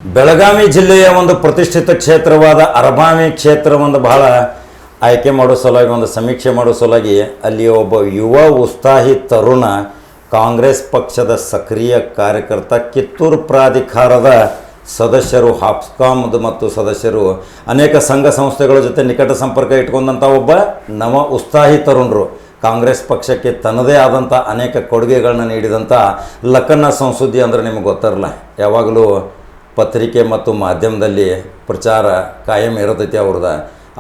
ಬೆಳಗಾವಿ ಜಿಲ್ಲೆಯ ಒಂದು ಪ್ರತಿಷ್ಠಿತ ಕ್ಷೇತ್ರವಾದ ಅರಬಾವಿ ಕ್ಷೇತ್ರ ಒಂದು ಬಹಳ ಆಯ್ಕೆ ಮಾಡೋ ಸಲುವಾಗಿ ಒಂದು ಸಮೀಕ್ಷೆ ಮಾಡೋ ಸಲುವಾಗಿ ಅಲ್ಲಿ ಒಬ್ಬ ಯುವ ಉತ್ಸಾಹಿ ತರುಣ ಕಾಂಗ್ರೆಸ್ ಪಕ್ಷದ ಸಕ್ರಿಯ ಕಾರ್ಯಕರ್ತ ಕಿತ್ತೂರು ಪ್ರಾಧಿಕಾರದ ಸದಸ್ಯರು ಹಾಪ್ಸ್ಕಾಮ್ ಮತ್ತು ಸದಸ್ಯರು ಅನೇಕ ಸಂಘ ಸಂಸ್ಥೆಗಳ ಜೊತೆ ನಿಕಟ ಸಂಪರ್ಕ ಇಟ್ಕೊಂಡಂಥ ಒಬ್ಬ ನವ ಉತ್ಸಾಹಿ ತರುಣರು ಕಾಂಗ್ರೆಸ್ ಪಕ್ಷಕ್ಕೆ ತನ್ನದೇ ಆದಂಥ ಅನೇಕ ಕೊಡುಗೆಗಳನ್ನ ನೀಡಿದಂಥ ಲಕ್ಕನ್ನ ಸಂಸುದ್ದಿ ಅಂದರೆ ನಿಮಗೆ ಗೊತ್ತಿರಲ್ಲ, ಯಾವಾಗಲೂ ಪತ್ರಿಕೆ ಮತ್ತು ಮಾಧ್ಯಮದಲ್ಲಿ ಪ್ರಚಾರ ಕಾಯಂ ಇರತೈತಿ ಅವ್ರದ್ದು.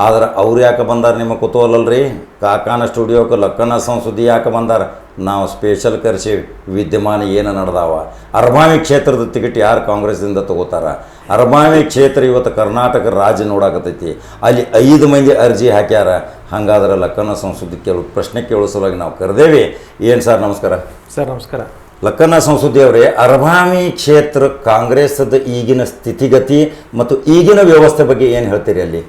ಆದ್ರೆ ಅವ್ರು ಯಾಕೆ ಬಂದಾರ ನಿಮಗೆ ಕುತೂಹಲಲ್ರಿ? ಕಾಕಾನ ಸ್ಟುಡಿಯೋಕ್ಕೆ ಲಕ್ಕನ್ನ ಸಂಸುದ್ದಿ ಯಾಕೆ ಬಂದಾರ? ನಾವು ಸ್ಪೆಷಲ್ ಕರೆಸಿ ವಿದ್ಯಮಾನ ಏನು ನಡೆದಾವ, ಅರಬಾವಿ ಕ್ಷೇತ್ರದ ಟಿಕೆಟ್ ಯಾರು ಕಾಂಗ್ರೆಸ್ದಿಂದ ತಗೋತಾರ, ಅರಬಾವಿ ಕ್ಷೇತ್ರ ಇವತ್ತು ಕರ್ನಾಟಕ ರಾಜ್ಯ ನೋಡಾಕತ್ತೈತಿ, ಅಲ್ಲಿ 5 ಮಂದಿ ಅರ್ಜಿ ಹಾಕ್ಯಾರ. ಹಾಗಾದ್ರೆ ಲಕ್ಕನ್ನ ಸಂಸುದ್ದಿ ಪ್ರಶ್ನೆ ಕೇಳೋ ಸಲುವಾಗಿ ನಾವು ಕರೆದೇವಿ. ಏನು ಸರ್ ನಮಸ್ಕಾರ. ಸರ್ ನಮಸ್ಕಾರ. ಲಕ್ಕನ್ನ ಸಂಸುದ್ದಿ ಅವರೇ, ಅರಬಾವಿ ಕ್ಷೇತ್ರ ಕಾಂಗ್ರೆಸ್ದ ಈಗಿನ ಸ್ಥಿತಿಗತಿ ಮತ್ತು ಈಗಿನ ವ್ಯವಸ್ಥೆ ಬಗ್ಗೆ ಏನು ಹೇಳ್ತೀರಿ? ಅಲ್ಲಿ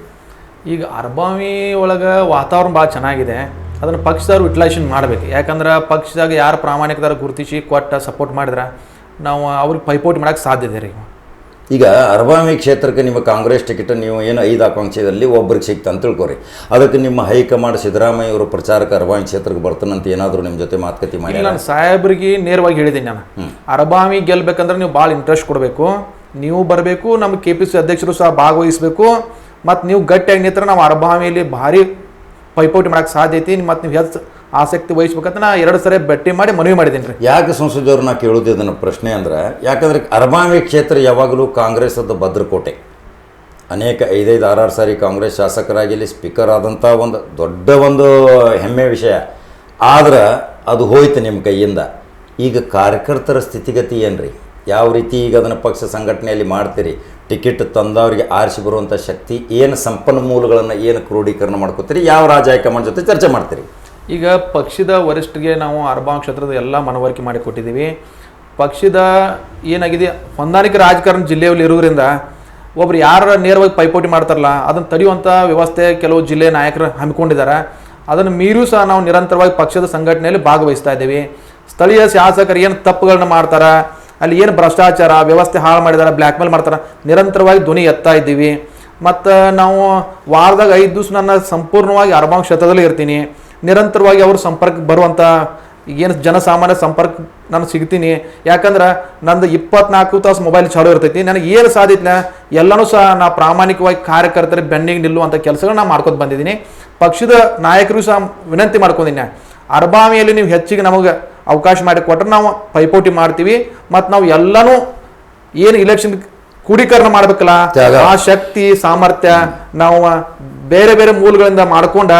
ಈಗ ಅರಬಾವಿ ಒಳಗೆ ವಾತಾವರಣ ಭಾಳ ಚೆನ್ನಾಗಿದೆ. ಅದನ್ನು ಪಕ್ಷದವ್ರು ಯುಟಿಲೈಸೇಷನ್ ಮಾಡಬೇಕು. ಯಾಕಂದ್ರೆ ಪಕ್ಷದಾಗ ಯಾರು ಪ್ರಾಮಾಣಿಕದಾರ ಗುರುತಿಸಿ ಕೊಟ್ಟು ಸಪೋರ್ಟ್ ಮಾಡಿದ್ರೆ ನಾವು ಅವ್ರಿಗೆ ಪೈಪೋಟಿ ಮಾಡೋಕ್ಕೆ ಸಾಧ್ಯತೆ ರೀ. ಈಗ ಅರಬಾವಿ ಕ್ಷೇತ್ರಕ್ಕೆ ನಿಮ್ಮ ಕಾಂಗ್ರೆಸ್ ಟಿಕೆಟ್ ನೀವು ಏನು 5 ಆಕಾಂಕ್ಷೆಯಲ್ಲಿ ಒಬ್ಬರಿಗೆ ಸಿಕ್ತ ಅಂತ ತಿಳ್ಕೊರಿ. ಅದಕ್ಕೆ ನಿಮ್ಮ ಹೈಕಮಾಂಡ್ ಸಿದ್ದರಾಮಯ್ಯ ಅವರು ಪ್ರಚಾರಕ್ಕೆ ಅರಬಾವಿ ಕ್ಷೇತ್ರಕ್ಕೆ ಬರ್ತಾನಂತ ಏನಾದರೂ ನಿಮ್ಮ ಜೊತೆ ಮಾತುಕತೆ ಮಾಡಿ? ನಾನು ಸಾಹೇಬ್ರಿಗೆ ನೇರವಾಗಿ ಹೇಳಿದ್ದೀನಿ, ನಾನು ಅರಬಾವಿ ಗೆಲ್ಬೇಕಂದ್ರೆ ನೀವು ಭಾಳ ಇಂಟ್ರೆಸ್ಟ್ ಕೊಡಬೇಕು, ನೀವು ಬರಬೇಕು, ನಮ್ಮ KPC ಅಧ್ಯಕ್ಷರು ಸಹ ಭಾಗವಹಿಸಬೇಕು, ಮತ್ತು ನೀವು ಗಟ್ಟಿಯಾಗಿ ನಿಂತರೆ ನಾವು ಅರಬಾವಿಯಲ್ಲಿ ಭಾರಿ ಪೈಪೋಟಿ ಮಾಡೋಕ್ಕೆ ಸಾಧ್ಯ ಐತಿ, ಮತ್ತು ನೀವು ಹೆಚ್ಚು ಆಸಕ್ತಿ ವಹಿಸ್ಬೇಕಂತ ನಾ 2 ಸರಿ ಭೇಟಿ ಮಾಡಿ ಮನವಿ ಮಾಡಿದ್ದೀನಿ ರೀ. ಯಾಕೆ ಸಂಸದವ್ರು ನಾ ಕೇಳೋದು ಇದನ್ನು ಪ್ರಶ್ನೆ ಅಂದ್ರೆ, ಯಾಕಂದ್ರೆ ಅರಬಾವಿ ಕ್ಷೇತ್ರ ಯಾವಾಗಲೂ ಕಾಂಗ್ರೆಸ್ಸದ ಭದ್ರಕೋಟೆ. ಅನೇಕ 5-6 ಸಾರಿ ಕಾಂಗ್ರೆಸ್ ಶಾಸಕರಾಗಿ ಸ್ಪೀಕರ್ ಆದಂಥ ಒಂದು ದೊಡ್ಡ ಒಂದು ಹೆಮ್ಮೆ ವಿಷಯ. ಆದ್ರೆ ಅದು ಹೋಯ್ತು ನಿಮ್ಮ ಕೈಯಿಂದ. ಈಗ ಕಾರ್ಯಕರ್ತರ ಸ್ಥಿತಿಗತಿ ಏನು ರೀ? ಯಾವ ರೀತಿ ಈಗ ಅದನ್ನು ಪಕ್ಷ ಸಂಘಟನೆಯಲ್ಲಿ ಮಾಡ್ತೀರಿ? ಟಿಕೆಟ್ ತಂದವರಿಗೆ ಆರಿಸಿ ಬರುವಂಥ ಶಕ್ತಿ ಏನು, ಸಂಪನ್ಮೂಲಗಳನ್ನು ಏನು ಕ್ರೋಢೀಕರಣ ಮಾಡ್ಕೋತೀರಿ? ಯಾವ ರಾಜ್ಯ ಹೈಕಮಾಂಡ್ ಜೊತೆ ಚರ್ಚೆ ಮಾಡ್ತೀರಿ? ಈಗ ಪಕ್ಷದ ವರಿಷ್ಠರಿಗೆ ನಾವು ಅರಬಾವಿ ಕ್ಷೇತ್ರದ ಎಲ್ಲ ಮನವರಿಕೆ ಮಾಡಿ ಕೊಟ್ಟಿದ್ದೀವಿ. ಪಕ್ಷದ ಏನಾಗಿದೆ, ಹೊಂದಾಣಿಕೆ ರಾಜಕಾರಣ ಜಿಲ್ಲೆಯಲ್ಲಿ ಇರೋದ್ರಿಂದ ಒಬ್ರು ಯಾರು ನೇರವಾಗಿ ಪೈಪೋಟಿ ಮಾಡ್ತಾರಲ್ಲ ಅದನ್ನು ತಡೆಯುವಂಥ ವ್ಯವಸ್ಥೆ ಕೆಲವು ಜಿಲ್ಲೆ ನಾಯಕರು ಹಮ್ಮಿಕೊಂಡಿದ್ದಾರೆ. ಅದನ್ನು ಮೀರಿಯೂ ಸಹ ನಾವು ನಿರಂತರವಾಗಿ ಪಕ್ಷದ ಸಂಘಟನೆಯಲ್ಲಿ ಭಾಗವಹಿಸ್ತಾ ಇದ್ದೀವಿ. ಸ್ಥಳೀಯ ಶಾಸಕರು ಏನು ತಪ್ಪುಗಳನ್ನ ಮಾಡ್ತಾರೆ, ಅಲ್ಲಿ ಏನು ಭ್ರಷ್ಟಾಚಾರ ವ್ಯವಸ್ಥೆ ಹಾಳು ಮಾಡಿದ್ದಾರೆ, ಬ್ಲ್ಯಾಕ್ ಮೇಲ್ ಮಾಡ್ತಾರೆ, ನಿರಂತರವಾಗಿ ಧ್ವನಿ ಎತ್ತಾ ಇದ್ದೀವಿ. ಮತ್ತು ನಾವು ವಾರದಾಗ 5 ದಿವಸ ನನ್ನ ಸಂಪೂರ್ಣವಾಗಿ ಅರಬಾವಿ ಕ್ಷೇತ್ರದಲ್ಲಿ ಇರ್ತೀನಿ. ನಿರಂತರವಾಗಿ ಅವ್ರ ಸಂಪರ್ಕಕ್ಕೆ ಬರುವಂಥ ಏನು ಜನಸಾಮಾನ್ಯ ಸಂಪರ್ಕ ನಾನು ಸಿಗ್ತೀನಿ. ಯಾಕಂದ್ರೆ ನಂದು 24 ತಾಸು ಮೊಬೈಲ್ ಚಾಲೂ ಇರ್ತೈತಿ. ನನಗೆ ಏನು ಸಾಧಿತಿಲ್ಲ ಎಲ್ಲನೂ ಸಹ ನಾ ಪ್ರಾಮಾಣಿಕವಾಗಿ ಕಾರ್ಯಕರ್ತರ ಬೆನ್ನಿಗೆ ನಿಲ್ಲುವಂಥ ಕೆಲಸಗಳು ನಾನು ಮಾಡ್ಕೊತ ಬಂದಿದ್ದೀನಿ. ಪಕ್ಷದ ನಾಯಕರು ಸಹ ವಿನಂತಿ ಮಾಡ್ಕೊಂಡಿದ್ದೀನಿ, ಅರಬಾವಿಯಲ್ಲಿ ನೀವು ಹೆಚ್ಚಿಗೆ ನಮಗೆ ಅವಕಾಶ ಮಾಡಿ ಕೊಟ್ಟರೆ ನಾವು ಪೈಪೋಟಿ ಮಾಡ್ತೀವಿ. ಮತ್ತು ನಾವು ಎಲ್ಲನೂ ಏನು ಇಲೆಕ್ಷನ್ ಕ್ರೋಢೀಕರಣ ಮಾಡ್ಬೇಕಲ್ಲ, ಆ ಶಕ್ತಿ ಸಾಮರ್ಥ್ಯ ನಾವು ಬೇರೆ ಬೇರೆ ಮೂಲಗಳಿಂದ ಮಾಡ್ಕೊಂಡ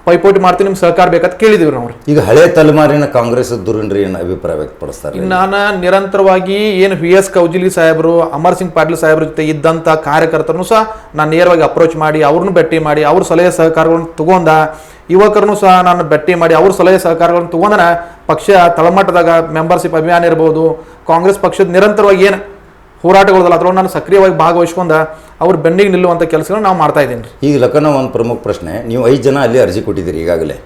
ಪೈಪೋಟಿ ಮಾಡ್ತೀವಿ. ನಿಮ್ಗೆ ಸಹಕಾರ ಬೇಕಂತ ಕೇಳಿದೀವಿ ನಾವು. ಈಗ ಹಳೆ ತಲೆಮಾರಿನ ಕಾಂಗ್ರೆಸ್ ದುರಂಡ್ರಿ ಏನು ಅಭಿಪ್ರಾಯ ವ್ಯಕ್ತಪಡಿಸ್ತಾರೆ? ನಾನು ನಿರಂತರವಾಗಿ ಏನು VS ಕೌಜಿಲಿ ಸಾಹೇಬರು, ಅಮರ್ ಸಿಂಗ್ ಪಾಟೀಲ್ ಸಾಹೇಬ್ರ ಜೊತೆ ಇದ್ದಂಥ ಕಾರ್ಯಕರ್ತರನ್ನು ಸಹ ನಾನು ನೇರವಾಗಿ ಅಪ್ರೋಚ್ ಮಾಡಿ ಅವ್ರನ್ನ ಭೇಟಿ ಮಾಡಿ ಅವ್ರ ಸಲಹೆ ಸಹಕಾರಗಳನ್ನು ತಗೊಂಡ, ಯುವಕರನ್ನು ಸಹ ನಾನು ಭೇಟಿ ಮಾಡಿ ಅವ್ರ ಸಲಹೆ ಸಹಕಾರಗಳನ್ನು ತಗೊಂಡನ ಪಕ್ಷ ತಳಮಟ್ಟದಾಗ ಮೆಂಬರ್ಶಿಪ್ ಅಭಿಯಾನ ಇರ್ಬೋದು, ಕಾಂಗ್ರೆಸ್ ಪಕ್ಷದ ನಿರಂತರವಾಗಿ ಏನು ಹೋರಾಟಗಳದಲ್ಲ ಅದ್ರೊಳಗೆ ನಾನು ಸಕ್ರಿಯವಾಗಿ ಭಾಗವಹಿಸ್ಕೊಂಡು ಅವ್ರ ಬೆನ್ನಿಗೆ ನಿಲ್ಲುವಂಥ ಕೆಲಸಗಳನ್ನ ನಾವು ಮಾಡ್ತಾ ಇದ್ದೀನಿ. ಈಗ ಲಕ್ಕನ ಒಂದು ಪ್ರಮುಖ ಪ್ರಶ್ನೆ, ನೀವು 5 ಜನ ಅಲ್ಲಿ ಅರ್ಜಿ ಕೊಟ್ಟಿದ್ದೀರಿ. ಈಗಾಗಲೇ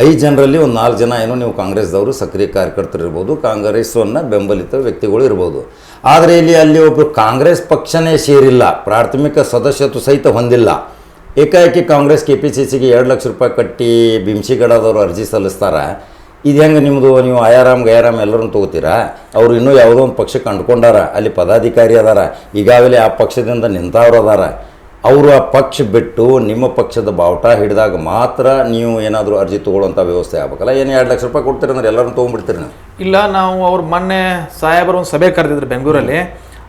5 ಜನರಲ್ಲಿ ಒಂದು 4 ಜನ ಏನೋ ನೀವು ಕಾಂಗ್ರೆಸ್ದವರು ಸಕ್ರಿಯ ಕಾರ್ಯಕರ್ತರು ಇರ್ಬೋದು, ಕಾಂಗ್ರೆಸ್ಸನ್ನು ಬೆಂಬಲಿತ ವ್ಯಕ್ತಿಗಳು ಇರ್ಬೋದು. ಆದರೆ ಅಲ್ಲಿ ಒಬ್ಬರು ಕಾಂಗ್ರೆಸ್ ಪಕ್ಷನೇ ಸೇರಿಲ್ಲ, ಪ್ರಾಥಮಿಕ ಸದಸ್ಯತ್ವ ಸಹಿತ ಹೊಂದಿಲ್ಲ. ಏಕಾಏಕಿ ಕಾಂಗ್ರೆಸ್ KPCCಗೆ 2 ಲಕ್ಷ ರೂಪಾಯಿ ಕಟ್ಟಿ ಬಿಮ್ಸಿಗಡದವರು ಅರ್ಜಿ ಸಲ್ಲಿಸ್ತಾರೆ. ಇದು ಹೆಂಗೆ ನಿಮ್ಮದು? ನೀವು ಆಯಾರಾಮ್ ಎಲ್ಲರನ್ನು ತೊಗೋತೀರಾ? ಅವರು ಇನ್ನೂ ಯಾವುದೋ ಒಂದು ಪಕ್ಷಕ್ಕೆ ಅಂಡ್ಕೊಂಡಾರ, ಅಲ್ಲಿ ಪದಾಧಿಕಾರಿ ಅದಾರ, ಈಗಾಗಲೇ ಆ ಪಕ್ಷದಿಂದ ನಿಂತವ್ರು ಅದಾರ. ಅವರು ಆ ಪಕ್ಷ ಬಿಟ್ಟು ನಿಮ್ಮ ಪಕ್ಷದ ಬಾವುಟ ಹಿಡಿದಾಗ ಮಾತ್ರ ನೀವು ಏನಾದರೂ ಅರ್ಜಿ ತೊಗೊಳ್ಳೋಂಥ ವ್ಯವಸ್ಥೆ ಆಗ್ಬೇಕಲ್ಲ. ಏನು 2 ಲಕ್ಷ ರೂಪಾಯಿ ಕೊಡ್ತೀರಿ ಅಂದ್ರೆ ಎಲ್ಲರನ್ನು ತೊಗೊಂಡ್ಬಿಡ್ತೀರಿ ನೀವು? ಇಲ್ಲ, ನಾವು ಅವ್ರು ಮೊನ್ನೆ ಸಾಹೇಬರು ಒಂದು ಸಭೆ ಕರೆದಿದ್ರು ಬೆಂಗಳೂರಲ್ಲಿ.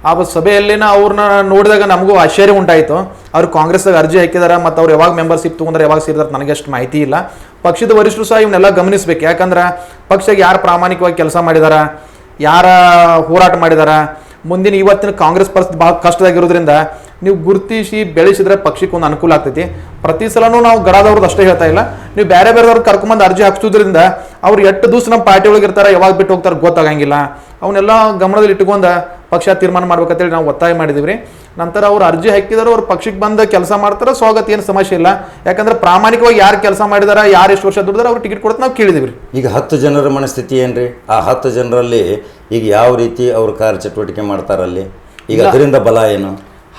ಆ ಸಭೆಯಲ್ಲಿನ ಅವ್ರನ್ನ ನೋಡಿದಾಗ ನಮಗೂ ಆಶ್ಚರ್ಯ ಉಂಟಾಯಿತು. ಅವ್ರು ಕಾಂಗ್ರೆಸ್ದಾಗ ಅರ್ಜಿ ಹಾಕಿದಾರೆ, ಮತ್ತು ಅವ್ರು ಯಾವಾಗ ಮೆಂಬರ್ಶಿಪ್ ತೊಗೊಂಡ್ರೆ ಯಾವಾಗ ಸೇರಿದಾರೆ ನನಗೆ ಅಷ್ಟು ಮಾಹಿತಿ ಇಲ್ಲ. ಪಕ್ಷದ ವರಿಷ್ಠರು ಸಹ ಇವನ್ನೆಲ್ಲ ಗಮನಿಸ್ಬೇಕು. ಯಾಕಂದ್ರೆ ಪಕ್ಷಕ್ಕೆ ಯಾರು ಪ್ರಾಮಾಣಿಕವಾಗಿ ಕೆಲಸ ಮಾಡಿದಾರ, ಯಾರ ಹೋರಾಟ ಮಾಡಿದಾರ, ಮುಂದಿನ ಇವತ್ತಿನ ಕಾಂಗ್ರೆಸ್ ಪರಿಸ್ಥಿತಿ ಭಾಳ ಕಷ್ಟದಾಗಿರೋದ್ರಿಂದ ನೀವು ಗುರುತಿಸಿ ಬೆಳೆಸಿದ್ರೆ ಪಕ್ಷಕ್ಕೆ ಒಂದು ಅನುಕೂಲ ಆಗ್ತೈತಿ. ಪ್ರತಿ ಸಲನೂ ನಾವು ಗಡಾದವ್ರದ್ದು ಅಷ್ಟೇ ಹೇಳ್ತಾ ಇಲ್ಲ, ನೀವು ಬೇರೆ ಬೇರೆದವ್ರು ಕರ್ಕೊಂಬಂದು ಅರ್ಜಿ ಹಾಕ್ಸೋದ್ರಿಂದ ಅವ್ರು 8 ದಿವಸ ನಮ್ಮ ಪಾರ್ಟಿ ಒಳಗೆ ಇರ್ತಾರೆ, ಯಾವಾಗ ಬಿಟ್ಟು ಹೋಗ್ತಾರೆ ಗೊತ್ತಾಗಂಗಿಲ್ಲ. ಅವನ್ನೆಲ್ಲ ಗಮನದಲ್ಲಿ ಇಟ್ಕೊಂಡು ಪಕ್ಷ ತೀರ್ಮಾನ ಮಾಡ್ಬೇಕಂತೇಳಿ ನಾವು ಒತ್ತಾಯ ಮಾಡಿದ್ದೀವಿ ರೀ. ನಂತರ ಅವ್ರು ಅರ್ಜಿ ಹಾಕಿದಾರೆ, ಅವ್ರು ಪಕ್ಷಕ್ಕೆ ಬಂದು ಕೆಲಸ ಮಾಡ್ತಾರೆ, ಸ್ವಾಗತ, ಏನು ಸಮಸ್ಯೆ ಇಲ್ಲ. ಯಾಕಂದ್ರೆ ಪ್ರಾಮಾಣಿಕವಾಗಿ ಯಾರು ಕೆಲಸ ಮಾಡಿದಾರ, ಯಾರು ಎಷ್ಟು ವರ್ಷ ದುಡಿದಾರೆ ಅವ್ರು ಟಿಕೆಟ್ ಕೊಡ್ತಾ ನಾವು ಕೇಳಿದ್ದೀವಿ ರೀ. ಈಗ 10 ಜನರ ಮನಸ್ಥಿತಿ ಏನು ರೀ? ಆ 10 ಜನರಲ್ಲಿ ಈಗ ಯಾವ ರೀತಿ ಅವ್ರ ಕಾರ್ಯಚಟುವಟಿಕೆ ಮಾಡ್ತಾರಲ್ಲಿ? ಈಗ ಅದರಿಂದ ಬಲ ಏನು?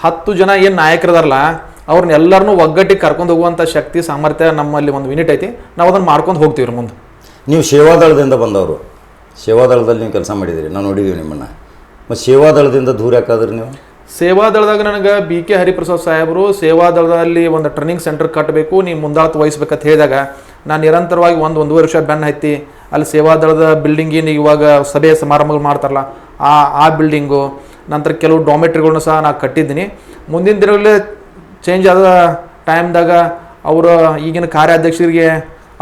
10 ಜನ ಏನು ನಾಯಕರದಾರಲ್ಲ ಅವ್ರನ್ನ ಎಲ್ಲರನ್ನೂ ಒಗ್ಗಟ್ಟಿಗೆ ಕರ್ಕೊಂಡು ಹೋಗುವಂಥ ಶಕ್ತಿ ಸಾಮರ್ಥ್ಯ ನಮ್ಮಲ್ಲಿ ಒಂದು ಯೂನಿಟ್ ಐತಿ. ನಾವು ಅದನ್ನು ಮಾಡ್ಕೊಂಡು ಹೋಗ್ತೀವಿ ಮುಂದೆ. ನೀವು ಸೇವಾದಳದಿಂದ ಬಂದವರು, ಸೇವಾದಳದಲ್ಲಿ ನೀವು ಕೆಲಸ ಮಾಡಿದಿರಿ, ನಾವು ನೋಡಿದ್ದೀವಿ ನಿಮ್ಮನ್ನು. ಮತ್ತು ಸೇವಾದಳದಿಂದ ದೂರ ಯಾಕಾದ್ರಿ ನೀವು? ಸೇವಾದಳದಾಗ ನನಗೆ BK ಹರಿಪ್ರಸಾದ್ ಸಾಹೇಬರು ಸೇವಾದಳದಲ್ಲಿ ಒಂದು ಟ್ರೈನಿಂಗ್ ಸೆಂಟರ್ ಕಟ್ಟಬೇಕು, ನೀವು ಮುಂದಾಳತ್ವ ವಹಿಸ್ಬೇಕಂತ ಹೇಳಿದಾಗ ನಾನು ನಿರಂತರವಾಗಿ ಒಂದೂವರೆ ವರ್ಷ ಬೆನ್ನು ಹತ್ತಿ ಅಲ್ಲಿ ಸೇವಾದಳದ ಬಿಲ್ಡಿಂಗಿನ ಇವಾಗ ಸಭೆ ಸಮಾರಂಭಗಳು ಮಾಡ್ತಾರಲ್ಲ ಆ ಬಿಲ್ಡಿಂಗು, ನಂತರ ಕೆಲವು ಡಾಮೆಟ್ರಿಗಳನ್ನ ಸಹ ನಾನು ಕಟ್ಟಿದ್ದೀನಿ. ಮುಂದಿನ ದಿನಗಳಲ್ಲಿ ಚೇಂಜ್ ಆದ ಟೈಮ್ದಾಗ ಅವರು ಈಗಿನ ಕಾರ್ಯಾಧ್ಯಕ್ಷರಿಗೆ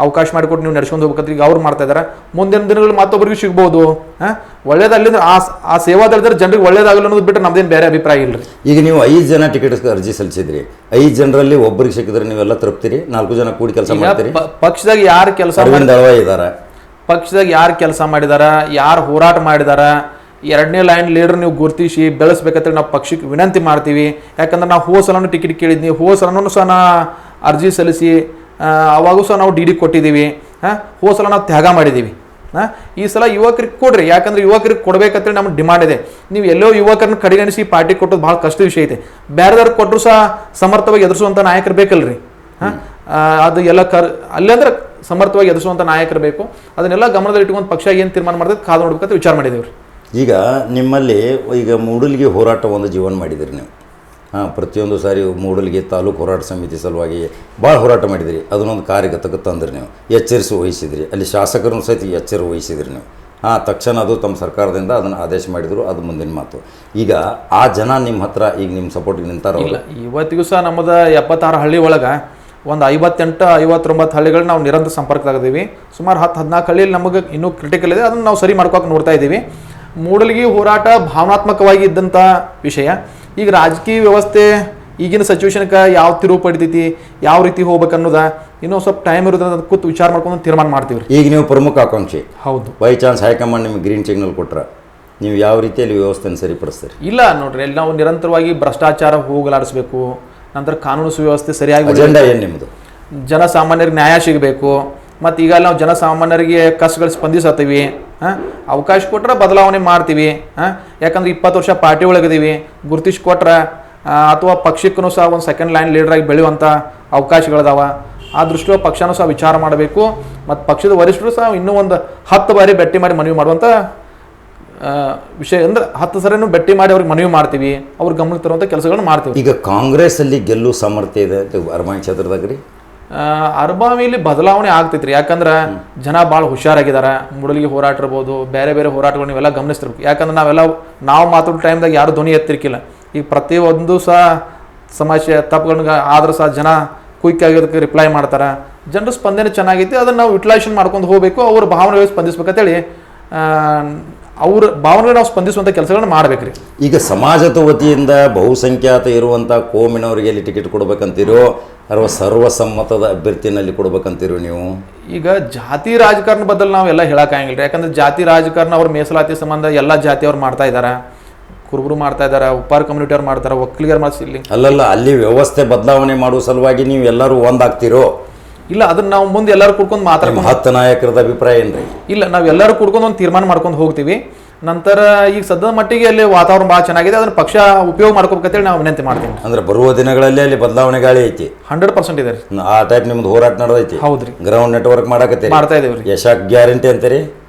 ಅವಕಾಶ ಮಾಡಿಕೊಟ್ಟು ನೀವು ನಡ್ಸ್ಕೊಂಡು ಹೋಗ್ಬೇಕಂತ ಈಗ ಅವ್ರು ಮಾಡ್ತಾ ಇದ್ದಾರೆ. ಮುಂದಿನ ದಿನಗಳು ಮತ್ತೊಬ್ಬರಿಗೂ ಸಿಗ್ಬೋದು. ಒಳ್ಳೇದಲ್ಲಿಂದ ಆ ಸೇವಾದಳದ ಜನರಿಗೆ ಒಳ್ಳೇದಾಗಲ್ಲ ಅನ್ನೋದು ಬಿಟ್ಟರೆ ನಮ್ದೇನು ಬೇರೆ ಅಭಿಪ್ರಾಯ ಇಲ್ಲ ರೀ. ಈಗ ನೀವು 5 ಜನ ಟಿಕೆಟ್ ಅರ್ಜಿ ಸಲ್ಲಿಸಿದ್ರಿ, 5 ಜನರಲ್ಲಿ ಒಬ್ಬರಿಗೆ ಸಿಕ್ಕಿದ್ರೆ ನೀವೆಲ್ಲ ತೃಪ್ತಿರಿ? 4 ಜನ ಕೂಡಿ ಕೆಲಸ ಮಾಡ್ತೀರಿ? ಪಕ್ಷದಾಗ ಯಾರು ಕೆಲಸ ಇದಾರ, ಪಕ್ಷದಾಗ ಯಾರು ಕೆಲಸ ಮಾಡಿದಾರ, ಯಾರು ಹೋರಾಟ ಮಾಡಿದಾರ, 2ನೇ ಲೈನ್ ಲೀಡರ್ ನೀವು ಗುರುತಿಸಿ ಬೆಳೆಸ್ಬೇಕಂತೇಳಿ ನಾವು ಪಕ್ಷಕ್ಕೆ ವಿನಂತಿ ಮಾಡ್ತೀವಿ. ಯಾಕಂದ್ರೆ ನಾವು ಹೋದ ಸಲನೂ ಟಿಕೆಟ್ ಕೇಳಿದ್ವಿ, ಹೋದ ಸಲನೂ ಸಹ ನಾ ಅರ್ಜಿ ಸಲ್ಲಿಸಿ ಅವಾಗೂ ಸಹ ನಾವು DD ಕೊಟ್ಟಿದ್ದೀವಿ. ಹೋದ ಸಲ ನಾವು ತ್ಯಾಗ ಮಾಡಿದ್ದೀವಿ. ಈ ಸಲ ಯುವಕರಿಗೆ ಕೊಡ್ರಿ, ಯಾಕಂದ್ರೆ ಯುವಕರಿಗೆ ಕೊಡ್ಬೇಕಂತೇಳಿ ನಮ್ಮ ಡಿಮಾಂಡ್ ಇದೆ. ನೀವು ಎಲ್ಲೋ ಯುವಕರನ್ನ ಕಡೆಗಣಿಸಿ ಪಾರ್ಟಿ ಕೊಟ್ಟೋದು ಭಾಳ ಕಷ್ಟ ವಿಷಯ ಐತೆ. ಬೇರೆದವ್ರಿಗೆ ಕೊಟ್ಟರು ಸಹ ಸಮರ್ಥವಾಗಿ ಎದುರಿಸುವಂಥ ನಾಯಕರು ಬೇಕಲ್ರಿ. ಅದು ಎಲ್ಲ ಅಲ್ಲಂದ್ರೆ ಸಮರ್ಥವಾಗಿ ಎದುರಿಸುವಂಥ ನಾಯಕರು ಬೇಕು. ಅದನ್ನೆಲ್ಲ ಗಮನದಲ್ಲಿ ಇಟ್ಕೊಂಡು ಪಕ್ಷ ಏನು ತೀರ್ಮಾನ ಮಾಡ್ತದೆ ಕಾದು ನೋಡ್ಬೇಕಂತ ವಿಚಾರ ಮಾಡಿದ್ದೀವಿ. ಈಗ ನಿಮ್ಮಲ್ಲಿ ಈಗ ಮೂಡಲ್ಗಿ ಹೋರಾಟ ಒಂದು ಜೀವನ ಮಾಡಿದಿರಿ ನೀವು. ಪ್ರತಿಯೊಂದು ಸಾರಿ ಮೂಡಲ್ಗಿ ತಾಲೂಕು ಹೋರಾಟ ಸಮಿತಿ ಸಲುವಾಗಿ ಭಾಳ ಹೋರಾಟ ಮಾಡಿದಿರಿ. ಅದನ್ನೊಂದು ಕಾರ್ಯಗತಕ್ಕೆ ತಂದ್ರಿ ನೀವು, ಎಚ್ಚರಿಸಿ ವಹಿಸಿದ್ರಿ. ಅಲ್ಲಿ ಶಾಸಕರನ್ನು ಸಹಿತ ಎಚ್ಚರ ವಹಿಸಿದ್ರಿ ನೀವು. ತಕ್ಷಣ ಅದು ತಮ್ಮ ಸರ್ಕಾರದಿಂದ ಅದನ್ನು ಆದೇಶ ಮಾಡಿದರು, ಅದು ಮುಂದಿನ ಮಾತು. ಈಗ ಆ ಜನ ನಿಮ್ಮ ಹತ್ರ ಈಗ ನಿಮ್ಮ ಸಪೋರ್ಟಿಗೆ ನಿಂತಾರ? ಇಲ್ಲ, ಇವತ್ತಿಗೂ ಸಹ ನಮ್ಮದು 76 ಹಳ್ಳಿ ಒಳಗೆ ಒಂದು 58-59 ಹಳ್ಳಿಗಳು ನಾವು ನಿರಂತರ ಸಂಪರ್ಕದಾಗಿದ್ದೀವಿ. ಸುಮಾರು 10-14 ಹಳ್ಳಿಯಲ್ಲಿ ನಮಗೆ ಇನ್ನೂ ಕ್ರಿಟಿಕಲ್ ಇದೆ, ಅದನ್ನು ನಾವು ಸರಿ ಮಾಡ್ಕೋಕೆ ನೋಡ್ತಾ ಇದ್ದೀವಿ. ಮೂಡಲ್ಗಿ ಹೋರಾಟ ಭಾವನಾತ್ಮಕವಾಗಿ ಇದ್ದಂಥ ವಿಷಯ. ಈಗ ರಾಜಕೀಯ ವ್ಯವಸ್ಥೆ ಈಗಿನ ಸಿಚುವೇಶನ್ಗೆ ಯಾವ ತಿರುವು ಪಡಿತೈತಿ, ಯಾವ ರೀತಿ ಹೋಗ್ಬೇಕನ್ನೋದ ಇನ್ನೂ ಸ್ವಲ್ಪ ಟೈಮ್ ಇರೋದ್ರಿಂದ ಅದಕ್ಕೆ ಕೂತು ವಿಚಾರ ಮಾಡ್ಕೊಂಡು ತೀರ್ಮಾನ ಮಾಡ್ತೀವಿ. ಈಗ ನೀವು ಪ್ರಮುಖ ಆಕಾಂಕ್ಷಿ. ಹೌದು. ಬೈ ಚಾನ್ಸ್ ಹೈಕಮಾಂಡ್ ನಿಮಗೆ ಗ್ರೀನ್ ಸಿಗ್ನಲ್ ಕೊಟ್ರೆ ನೀವು ಯಾವ ರೀತಿಯಲ್ಲಿ ವ್ಯವಸ್ಥೆಯನ್ನು ಸರಿಪಡಿಸ್ತೀರಿ? ಇಲ್ಲ ನೋಡ್ರಿ, ಅಲ್ಲಿ ನಾವು ನಿರಂತರವಾಗಿ ಭ್ರಷ್ಟಾಚಾರ ಹೋಗಲಾಡಿಸ್ಬೇಕು. ನಂತರ ಕಾನೂನು ಸುವ್ಯವಸ್ಥೆ ಸರಿಯಾಗಿ, ಅಜೆಂಡಾ ಏನು ನಿಮ್ಮದು? ಜನಸಾಮಾನ್ಯರಿಗೆ ನ್ಯಾಯ ಸಿಗಬೇಕು. ಮತ್ತು ಈಗ ನಾವು ಜನಸಾಮಾನ್ಯರಿಗೆ ಕಷ್ಟಗಳು ಸ್ಪಂದಿಸತ್ತೀವಿ. ಅವಕಾಶ ಕೊಟ್ಟರೆ ಬದಲಾವಣೆ ಮಾಡ್ತೀವಿ. ಯಾಕಂದ್ರೆ 20 ವರ್ಷ ಪಾರ್ಟಿ ಒಳಗಿದ್ದೀವಿ. ಗುರುತಿಸಿ ಕೊಟ್ರೆ ಅಥವಾ ಪಕ್ಷಕ್ಕೂ ಸಹ ಒಂದು ಸೆಕೆಂಡ್ ಲೈನ್ ಲೀಡರಾಗಿ ಬೆಳೆಯುವಂಥ ಅವಕಾಶಗಳಿದಾವ. ಆ ದೃಷ್ಟಿಯಲ್ಲಿ ಪಕ್ಷನೂ ಸಹ ವಿಚಾರ ಮಾಡಬೇಕು. ಮತ್ತು ಪಕ್ಷದ ವರಿಷ್ಠರು ಸಹ ಇನ್ನೂ ಒಂದು 10 ಬಾರಿ ಭೇಟಿ ಮಾಡಿ ಮನವಿ ಮಾಡುವಂಥ ವಿಷಯ ಅಂದ್ರೆ 10 ಸರಿನೂ ಭೇಟಿ ಮಾಡಿ ಅವ್ರಿಗೆ ಮನವಿ ಮಾಡ್ತೀವಿ, ಅವ್ರ ಗಮನಕ್ಕೆ ತರುವಂಥ ಕೆಲಸಗಳನ್ನ ಮಾಡ್ತೀವಿ. ಈಗ ಕಾಂಗ್ರೆಸ್ಸಲ್ಲಿ ಗೆಲ್ಲುವ ಸಾಮರ್ಥ್ಯ ಇದೆ ಅರಬಾವಿ ಕ್ಷೇತ್ರದಾಗ ರೀ? ಅರಬಾವಿಲಿ ಬದಲಾವಣೆ ಆಗ್ತೈತ್ರಿ. ಯಾಕಂದ್ರೆ ಜನ ಭಾಳ ಹುಷಾರಾಗಿದ್ದಾರೆ. ಮೂಡಲ್ಗಿ ಹೋರಾಟ ಇರ್ಬೋದು, ಬೇರೆ ಬೇರೆ ಹೋರಾಟಗಳು ನೀವೆಲ್ಲ ಗಮನಿಸ್ತಿರ್ಬೇಕು. ಯಾಕಂದ್ರೆ ನಾವು ಮಾತಾಡೋ ಟೈಮ್ದಾಗ ಯಾರು ಧ್ವನಿ ಎತ್ತಿರ್ಕಿಲ್ಲ. ಈಗ ಪ್ರತಿಯೊಂದು ಸಹ ಸಮಸ್ಯೆ ತಪ್ಪುಗಳನ್ನ ಆದ್ರೂ ಸಹ ಜನ ಕ್ವಿಕ್ ಆಗೋದಕ್ಕೆ ರಿಪ್ಲೈ ಮಾಡ್ತಾರೆ. ಜನರ ಸ್ಪಂದನೆ ಚೆನ್ನಾಗೈತಿ, ಅದನ್ನು ನಾವು ಯುಟಿಲೈಸೇಷನ್ ಮಾಡ್ಕೊಂಡು ಹೋಗಬೇಕು. ಅವ್ರ ಭಾವನೆಗಳಿಗೆ ಸ್ಪಂದಿಸ್ಬೇಕಂತೇಳಿ ಅವ್ರ ಭಾವನೆಗೆ ನಾವು ಸ್ಪಂದಿಸುವಂಥ ಕೆಲಸಗಳನ್ನ ಮಾಡ್ಬೇಕ್ರಿ. ಈಗ ಸಮಾಜದ ವತಿಯಿಂದ ಬಹುಸಂಖ್ಯಾತ ಇರುವಂಥ ಕೋಮಿನವರಿಗೆ ಎಲ್ಲಿ ಟಿಕೆಟ್ ಕೊಡ್ಬೇಕಂತೀರೋ ಅಥವಾ ಸರ್ವಸಮ್ಮತದ ಅಭ್ಯರ್ಥಿನಲ್ಲಿ ಕೊಡ್ಬೇಕಂತೀರೋ ನೀವು? ಈಗ ಜಾತಿ ರಾಜಕಾರಣ ಬದಲು ನಾವೆಲ್ಲ ಹೇಳೋಕ್ಕಾಗಿಲ್ಲ. ಯಾಕಂದ್ರೆ ಜಾತಿ ರಾಜಕಾರಣ ಅವ್ರ ಮೀಸಲಾತಿ ಸಂಬಂಧ ಎಲ್ಲ ಜಾತಿಯವ್ರು ಮಾಡ್ತಾ ಇದ್ದಾರೆ. ಕುರುಬರು ಮಾಡ್ತಾ ಇದ್ದಾರೆ, ಉಪ್ಪಾರ ಕಮ್ಯುನಿಟಿ ಅವ್ರು ಮಾಡ್ತಾರೆ, ಒಕ್ಕಲಿಗರು ಮಾಡ್ಸಿಲ್ಲ. ಅಲ್ಲಲ್ಲ, ಅಲ್ಲಿ ವ್ಯವಸ್ಥೆ ಬದಲಾವಣೆ ಮಾಡುವ ಸಲುವಾಗಿ ನೀವು ಎಲ್ಲರೂ ಒಂದಾಗ್ತಿರೋ? ಇಲ್ಲ, ಅದನ್ನ ನಾವು ಮುಂದೆ ಎಲ್ಲರೂ ಕುಡ್ಕೊಂಡು ಮಾತಾಡ್ಕೊಂಡು 10 ನಾಯಕರದ ಅಭಿಪ್ರಾಯ ಏನ್ರಿ? ಇಲ್ಲ, ನಾವು ಎಲ್ಲರೂ ಕುಡ್ಕೊಂಡು ಒಂದು ತೀರ್ಮಾನ ಮಾಡ್ಕೊಂಡು ಹೋಗ್ತೀವಿ. ನಂತರ ಈಗ ಸದ್ಯದ ಮಟ್ಟಿಗೆ ಅಲ್ಲಿ ವಾತಾವರಣ ಭಾಳ ಚೆನ್ನಾಗಿದೆ, ಅದನ್ನ ಪಕ್ಷ ಉಪಯೋಗ ಮಾಡ್ಕೋಬೇಕಂತೇಳಿ ನಾವು ವಿನಂತಿ ಮಾಡ್ತೀವಿ. ಅಂದ್ರೆ ಬರುವ ದಿನಗಳಲ್ಲಿ ಅಲ್ಲಿ ಬದಲಾವಣೆ ಗಾಳಿ ಐತಿ? 100% ಇದೆ. ಆ ಟೈಪ್ ನಿಮ್ದು ಹೋರಾಟ ನಡೆದೈತಿ? ಹೌದ್ರಿ, ಗ್ರೌಂಡ್ ನೆಟ್ವರ್ಕ್ ಮಾಡ್ತಾ ಇದೀವಿ. ಯಶಕ್ ಗ್ಯಾರಂಟಿ ಅಂತೀರಿ?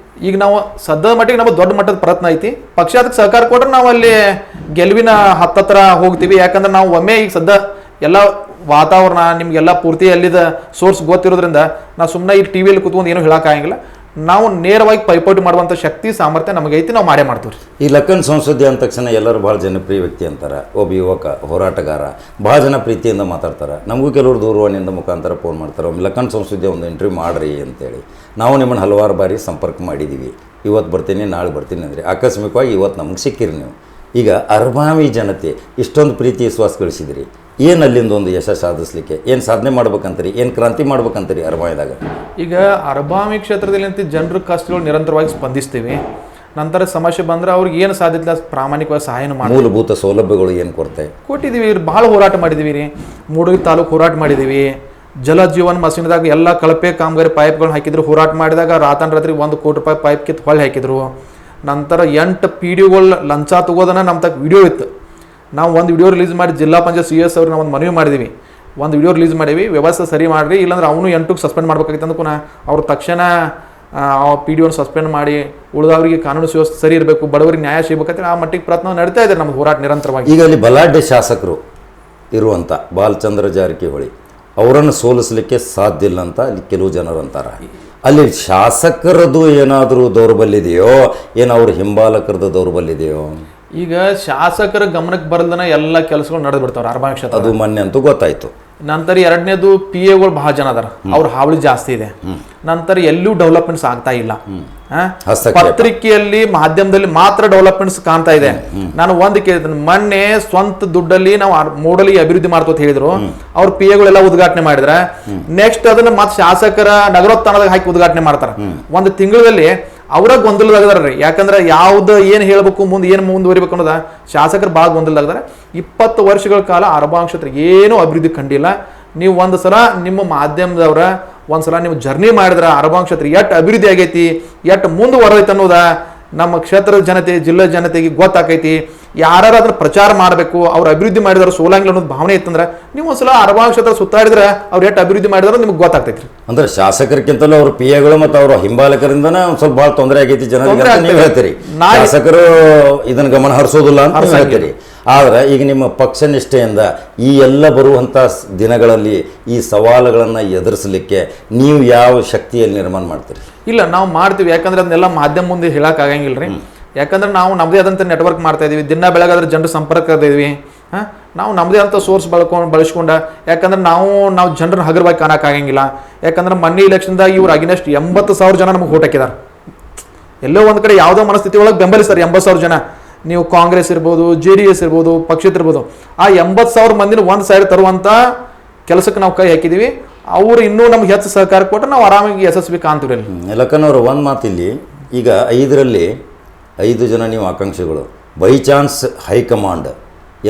ಈಗ ನಾವು ಸದ್ಯದ ಮಟ್ಟಿಗೆ ನಮ್ಮ ದೊಡ್ಡ ಮಟ್ಟದ ಪ್ರಯತ್ನ ಐತಿ. ಪಕ್ಷ ಅದಕ್ಕೆ ಸಹಕಾರ ಕೊಟ್ರೆ ನಾವು ಅಲ್ಲಿ ಗೆಲುವಿನ ಹತ್ತತ್ರ ಹೋಗ್ತೀವಿ. ಯಾಕಂದ್ರೆ ನಾವು ಒಮ್ಮೆ ಈಗ ಸದ್ಯ ಎಲ್ಲ ವಾತಾವರಣ ನಿಮ್ಗೆಲ್ಲ ಪೂರ್ತಿ ಅಲ್ಲಿದ ಸೋರ್ಸ್ ಗೊತ್ತಿರೋದ್ರಿಂದ ನಾವು ಸುಮ್ಮನೆ ಈ ಟಿವಿಯಲ್ಲಿ ಕೂತ್ಕೊಂಡು ಏನು ಹೇಳೋಕ್ಕಾಗಿಲ್ಲ. ನಾವು ನೇರವಾಗಿ ಪೈಪೋಟಿ ಮಾಡುವಂಥ ಶಕ್ತಿ ಸಾಮರ್ಥ್ಯ ನಮಗೈತಿ, ನಾವು ಮಾಡೇ ಮಾಡ್ತೀವಿ. ಈ ಲಕ್ಕನ್ ಸಂಸದಿ ಅಂದ ತಕ್ಷಣ ಎಲ್ಲರೂ ಭಾಳ ಜನಪ್ರಿಯ ವ್ಯಕ್ತಿ ಅಂತಾರೆ. ಒಬ್ಬ ಯುವಕ ಹೋರಾಟಗಾರ, ಭಾಳ ಜನ ಪ್ರೀತಿಯಿಂದ ಮಾತಾಡ್ತಾರೆ. ನಮಗೂ ಕೆಲವರು ದೂರವಾಣಿಯಿಂದ ಮುಖಾಂತರ ಫೋನ್ ಮಾಡ್ತಾರೆ, ಒಮ್ಮೆ ಲಕ್ಕನ್ ಸಂಸದಿ ಒಂದು ಇಂಟರ್ವ್ಯೂ ಮಾಡ್ರಿ ಅಂತೇಳಿ. ನಾವು ನಿಮ್ಮನ್ನು ಹಲವಾರು ಬಾರಿ ಸಂಪರ್ಕ ಮಾಡಿದ್ದೀವಿ. ಇವತ್ತು ಬರ್ತೀನಿ, ನಾಳೆ ಬರ್ತೀನಿ ಅಂದರೆ ಆಕಸ್ಮಿಕವಾಗಿ ಇವತ್ತು ನಮಗೆ ಸಿಕ್ಕಿರಿ ನೀವು. ಈಗ ಅರಬಾವಿ ಜನತೆ ಇಷ್ಟೊಂದು ಪ್ರೀತಿ ವಿಶ್ವಾಸ ಗಳಿಸಿದಿರಿ. ಏನು ಅಲ್ಲಿಂದ ಒಂದು ಯಶಸ್ಸು ಸಾಧಿಸ್ಲಿಕ್ಕೆ ಏನು ಸಾಧನೆ ಮಾಡ್ಬೇಕಂತೀರಿ, ಏನು ಕ್ರಾಂತಿ ಮಾಡ್ಬೇಕಂತೀರಿ ಅರಬಾವಿದಾಗ? ಈಗ ಅರಬಾವಿ ಕ್ಷೇತ್ರದಲ್ಲಿ ಜನರ ಕಷ್ಟಗಳು ನಿರಂತರವಾಗಿ ಸ್ಪಂದಿಸ್ತೀವಿ. ನಂತರ ಸಮಸ್ಯೆ ಬಂದರೆ ಅವ್ರಿಗೆ ಏನು ಸಾಧ್ಯತೆ ಪ್ರಾಮಾಣಿಕವಾಗಿ ಸಹಾಯನ ಮಾಡಿ. ಮೂಲಭೂತ ಸೌಲಭ್ಯಗಳು ಏನು ಕೊಟ್ಟಿದ್ದೀವಿ. ಭಾಳ ಹೋರಾಟ ಮಾಡಿದ್ದೀವಿ ರೀ. ಮೂಡಲ್ಗಿ ತಾಲೂಕು ಹೋರಾಟ ಮಾಡಿದ್ದೀವಿ. ಜಲ ಜೀವನ್ ಮಸೀನದಾಗ ಎಲ್ಲ ಕಳಪೆ ಕಾಮಗಾರಿ ಪೈಪ್ಗಳನ್ನ ಹಾಕಿದ್ರು. ಹೋರಾಟ ಮಾಡಿದಾಗ ರಾತ್ರಿ 1 ಕೋಟಿ ರೂಪಾಯಿ ಪೈಪ್ ಕಿತ್ತು ಹೊಳ್ಳಿ ಹಾಕಿದ್ರು. ನಂತರ 8 PDOಗಳು ಲಂಚ ತಗೋದನ್ನ ನಮ್ಮ ತಕ್ಕ ವಿಡಿಯೋ ಇತ್ತು. ನಾವು ಒಂದು ವಿಡಿಯೋ ರಿಲೀಸ್ ಮಾಡಿ ಜಿಲ್ಲಾ ಪಂಚಾಯತ್ CS ಅವ್ರಿಗೆ ನಾವು ಒಂದು ಮನವಿ ಮಾಡಿದ್ದೀವಿ, ಒಂದು ವಿಡಿಯೋ ರಿಲೀಸ್ ಮಾಡೀವಿ, ವ್ಯವಸ್ಥೆ ಸರಿ ಮಾಡಿರಿ, ಇಲ್ಲಾಂದ್ರೆ ಅವನು 8ಕ್ಕೆ ಸಸ್ಪೆಂಡ್ ಮಾಡ್ಬೇಕಾಗಿತ್ತು ಅಂದ್ಕೂನ ಅವ್ರು ತಕ್ಷಣ PDOನ ಸಸ್ಪೆಂಡ್ ಮಾಡಿ ಉಳಿದವರಿಗೆ ಕಾನೂನು ಸುವ್ಯವಸ್ಥೆ ಸರಿ ಇರಬೇಕು, ಬಡವರಿಗೆ ನ್ಯಾಯ ಸಿಗಬೇಕಂತ ಆ ಮಟ್ಟಿಗೆ ಪ್ರಯತ್ನ ನಡೀತಾ ಇದೆ ನಮ್ದು ಹೋರಾಟ ನಿರಂತರವಾಗಿ. ಈಗ ಅಲ್ಲಿ ಬಲಾಢ್ಯ ಶಾಸಕರು ಇರುವಂಥ ಬಾಲಚಂದ್ರ ಜಾರಕಿಹೊಳಿ ಅವರನ್ನು ಸೋಲಿಸಲಿಕ್ಕೆ ಸಾಧ್ಯ ಇಲ್ಲ ಅಂತ ಅಲ್ಲಿ ಕೆಲವು ಜನರು ಅಂತಾರೆ. ಅಲ್ಲಿ ಶಾಸಕರದ್ದು ಏನಾದರೂ ದೌರ್ಬಲ್ಯ ಇದೆಯೋ, ಏನು ಅವ್ರ ಹಿಂಬಾಲಕರದ್ದು ದೌರ್ಬಲ್ಯ ಇದೆಯೋ? ಈಗ ಶಾಸಕರ ಗಮನಕ್ಕೆ ಬರಲ್ದನ ಎಲ್ಲ ಕೆಲಸಗಳು ನಡೆದು ಬಿಡ್ತಾವ್ರೆ ಅರಬಾವಿ ಕ್ಷೇತ್ರ. ಅದು ಮೊನ್ನೆ ಅಂತೂ ಗೊತ್ತಾಯ್ತು. ನಂತರ ಎರಡನೇದು PAಗಳು ಬಹಳ ಜನ ಅದಾರ, ಅವ್ರ ಹಾವಳಿ ಜಾಸ್ತಿ ಇದೆ. ನಂತರ ಎಲ್ಲೂ ಡೆವಲಪ್ಮೆಂಟ್ಸ್ ಆಗ್ತಾ ಇಲ್ಲ. ಪತ್ರಿಕೆಯಲ್ಲಿ ಮಾಧ್ಯಮದಲ್ಲಿ ಮಾತ್ರ ಡೆವಲಪ್ಮೆಂಟ್ಸ್ ಕಾಣ್ತಾ ಇದೆ. ನಾನು ಒಂದು ಕೇಳಿದ್ದೀನಿ, ಮೊನ್ನೆ ಸ್ವಂತ ದುಡ್ಡಲ್ಲಿ ನಾವು ಮೂಡಲಿ ಅಭಿವೃದ್ಧಿ ಮಾಡ್ಕೋತ ಹೇಳಿದ್ರು, ಅವ್ರ PAಗಳೆಲ್ಲ ಉದ್ಘಾಟನೆ ಮಾಡಿದ್ರೆ ನೆಕ್ಸ್ಟ್ ಅದನ್ನ ಮತ್ತೆ ಶಾಸಕರ ನಗರೋತ್ಥಾನದಾಗ ಹಾಕಿ ಉದ್ಘಾಟನೆ ಮಾಡ್ತಾರ. ಒಂದು ತಿಂಗಳಲ್ಲಿ ಅವರ ಗೊಂದಲದಾಗದಾರ್ರಿ. ಯಾಕಂದ್ರೆ ಯಾವ್ದು ಏನು ಹೇಳ್ಬೇಕು, ಮುಂದೆ ಏನು ಮುಂದುವರಿಬೇಕು ಅನ್ನೋದ ಶಾಸಕರು ಭಾಳ ಗೊಂದಲದಾಗದಾರೆ. 20 ವರ್ಷಗಳ ಕಾಲ ಅರಬಾವಿ ಕ್ಷೇತ್ರ ಏನೂ ಅಭಿವೃದ್ಧಿ ಕಂಡಿಲ್ಲ. ನೀವು ಒಂದು ಸಲ ನಿಮ್ಮ ಮಾಧ್ಯಮದವ್ರ ಒಂದ್ಸಲ ನೀವು ಜರ್ನಿ ಮಾಡಿದ್ರೆ ಅರಬಾವಿ ಕ್ಷೇತ್ರ ಎಷ್ಟು ಅಭಿವೃದ್ಧಿ ಆಗೈತಿ, ಎಷ್ಟು ಮುಂದುವರೈತೆ ಅನ್ನೋದ ನಮ್ಮ ಕ್ಷೇತ್ರದ ಜನತೆ, ಜಿಲ್ಲೆ ಜನತೆಗೆ ಗೊತ್ತಾಕೈತಿ. ಯಾರು ಅದನ್ನ ಪ್ರಚಾರ ಮಾಡಬೇಕು, ಅವ್ರು ಅಭಿವೃದ್ಧಿ ಮಾಡಿದಾರೆ ಸೋಲಾಂಗಿಲ್ಲ ಅನ್ನೋದು ಭಾವನೆ ಇತ್ತಂದ್ರೆ ನೀವು ಒಂದ್ಸಲ ಅರಬಾವಿ ಕ್ಷೇತ್ರ ಸುತ್ತಾಡಿದ್ರೆ ಅವ್ರು ಎಷ್ಟು ಅಭಿವೃದ್ಧಿ ಮಾಡಿದಾರೆ ನಿಮ್ಗೆ ಗೊತ್ತಾಗ್ತೈತಿ. ಅಂದ್ರೆ ಶಾಸಕರಿಗಿಂತಲೂ ಅವ್ರ PAಗಳು ಮತ್ತು ಅವ್ರ ಹಿಂಬಾಲಕರಿಂದನೇ ಒಂದು ಸ್ವಲ್ಪ ಭಾಳ ತೊಂದರೆ ಆಗೈತಿ ಜನರಿಗೆ ಅಂತ ನೀವು ಹೇಳ್ತೀರಿ. ಶಾಸಕರು ಇದನ್ನ ಗಮನ ಹರಿಸೋದಿಲ್ಲ ಅಂತ ನೀವು ಹೇಳ್ತೀರಿ. ಆದರೆ ಈಗ ನಿಮ್ಮ ಪಕ್ಷ ನಿಷ್ಠೆಯಿಂದ ಈ ಎಲ್ಲ ಬರುವಂಥ ದಿನಗಳಲ್ಲಿ ಈ ಸವಾಲುಗಳನ್ನು ಎದುರಿಸಲಿಕ್ಕೆ ನೀವು ಯಾವ ಶಕ್ತಿಯಲ್ಲಿ ನಿರ್ಮಾಣ ಮಾಡ್ತೀರಿ? ಇಲ್ಲ, ನಾವು ಮಾಡ್ತೀವಿ. ಯಾಕಂದ್ರೆ ಅದನ್ನೆಲ್ಲ ಮಾಧ್ಯಮ ಮುಂದೆ ಹೇಳಕ್ ಆಗಂಗಿಲ್ಲ ರೀ. ಯಾಕಂದ್ರೆ ನಾವು ನಮ್ಮದೇ ಆದಂಥ ನೆಟ್ವರ್ಕ್ ಮಾಡ್ತಾ ಇದೀವಿ, ದಿನ ಬೆಳಗಾದ್ರೆ ಜನರ ಸಂಪರ್ಕ ಇದೀವಿ. ನಾವು ನಮ್ಮದೇ ಅಂತ ಸೋರ್ಸ್ ಬಳಸ್ಕೊಂಡ, ಯಾಕಂದ್ರೆ ನಾವು ಜನರನ್ನ ಹಗರವಾಗಿ ಕಾಣಕ್ಕಾಗಂಗಿಲ್ಲ. ಯಾಕಂದ್ರೆ ಮೊನ್ನೆ ಇಲೆಕ್ಷನ್ದಾಗ ಇವ್ರು ಅಗಿನೆಸ್ಟ್ 80,000 ಜನ ನಮಗೆ ಓಟ್ ಹಾಕಿದಾರೆ. ಎಲ್ಲೋ ಒಂದು ಕಡೆ ಯಾವುದೋ ಮನಸ್ಥಿತಿ ಒಳಗೆ ಬೆಂಬಲಿಸ್ತಾರೆ 80,000 ಜನ. ನೀವು ಕಾಂಗ್ರೆಸ್ ಇರ್ಬೋದು, JDS ಇರ್ಬೋದು, ಪಕ್ಷೇತರ ಇರ್ಬೋದು, ಆ 80,000 ಮಂದಿನ ಒಂದು ಸೈಡ್ ತರುವಂಥ ಕೆಲಸಕ್ಕೆ ನಾವು ಕೈ ಹಾಕಿದ್ದೀವಿ. ಅವರು ಇನ್ನೂ ನಮ್ಗೆ ಹೆಚ್ಚು ಸಹಕಾರ ಕೊಟ್ಟರೆ ನಾವು ಆರಾಮಾಗಿ ಯಶಸ್ವಿ ಕಾಣ್ತೀವಿ. ಲಕ್ಕನವರು ಒಂದು ಮಾತಿಲ್ಲಿ, ಈಗ 5ರಲ್ಲಿ 5 ಜನ ನೀವು ಆಕಾಂಕ್ಷಿಗಳು, ಬೈ ಚಾನ್ಸ್ ಹೈಕಮಾಂಡ್